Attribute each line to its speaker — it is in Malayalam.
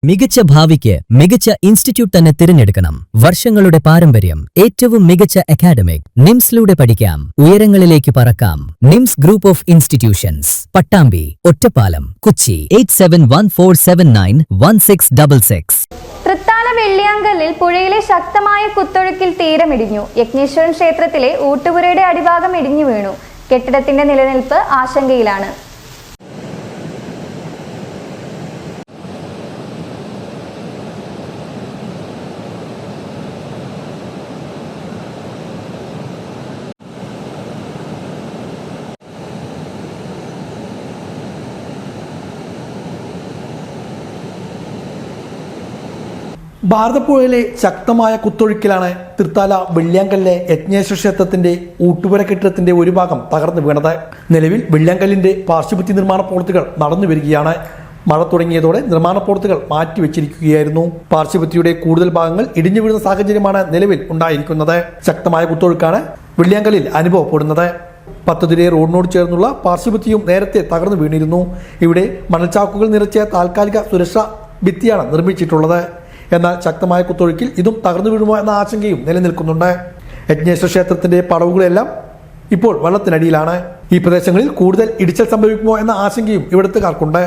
Speaker 1: മികച്ച ഭാവിക്ക് മികച്ച ഇൻസ്റ്റിറ്റ്യൂട്ട് തന്നെ തിരഞ്ഞെടുക്കണം. വർഷങ്ങളുടെ പാരമ്പര്യം, ഏറ്റവും മികച്ച അക്കാഡമിക്. നിംസിലൂടെ പഠിക്കാം, ഉയരങ്ങളിലേക്ക് പറക്കാം. NIMS group of institutions, Pattambi, Ottapalam, Kochi. 8714791666.
Speaker 2: Thrithala വെള്ളിയാങ്കല്ലിൽ പുഴയിലെ ശക്തമായ കുത്തൊഴുക്കിൽ തീരമിടിഞ്ഞു. യജ്ഞേശ്വരൻ ക്ഷേത്രത്തിലെ ഊട്ടുപുരയുടെ അടിഭാഗം ഇടിഞ്ഞു വീണു. കെട്ടിടത്തിന്റെ നിലനിൽപ്പ് ആശങ്കയിലാണ്.
Speaker 3: ഭാരതപ്പുഴയിലെ ശക്തമായ കുത്തൊഴുക്കിലാണ് തൃത്താല വെള്ളിയാങ്കല്ലിലെ യജ്ഞേശ്വര ക്ഷേത്രത്തിന്റെ ഊട്ടുപുര കെട്ടിടത്തിന്റെ ഒരു ഭാഗം തകർന്നു വീണത്. നിലവിൽ വെള്ളിയാങ്കല്ലിന്റെ പാർശ്വഭിത്തി നിർമ്മാണ പ്രവൃത്തികൾ നടന്നു വരികയാണ്. മഴ തുടങ്ങിയതോടെ നിർമ്മാണ പ്രവൃത്തികൾ മാറ്റിവെച്ചിരിക്കുകയായിരുന്നു. പാർശ്വഭിത്തിയുടെ കൂടുതൽ ഭാഗങ്ങൾ ഇടിഞ്ഞു വീഴുന്ന സാഹചര്യമാണ് നിലവിൽ ഉണ്ടായിരിക്കുന്നത്. ശക്തമായ കുത്തൊഴുക്കാണ് വെള്ളിയാങ്കല്ലിൽ അനുഭവപ്പെടുന്നത്. 10 തിരെ റോഡിനോട് ചേർന്നുള്ള പാർശ്വഭിത്തിയും നേരത്തെ തകർന്നു വീണിരുന്നു. ഇവിടെ മണൽച്ചാക്കുകൾ നിറച്ച താൽക്കാലിക സുരക്ഷാ ഭിത്തിയാണ് നിർമ്മിച്ചിട്ടുള്ളത്. എന്നാൽ ശക്തമായ കുത്തൊഴുക്കിൽ ഇതും തകർന്നു വീഴുമോ എന്ന ആശങ്കയും നിലനിൽക്കുന്നുണ്ട്. യജ്ഞേശ്വര ക്ഷേത്രത്തിന്റെ പടവുകളെല്ലാം ഇപ്പോൾ വെള്ളത്തിനടിയിലാണ്. ഈ പ്രദേശങ്ങളിൽ കൂടുതൽ ഇടിച്ചൽ സംഭവിക്കുമോ എന്ന ആശങ്കയും ഇവിടുത്തുകാർക്കുണ്ട്.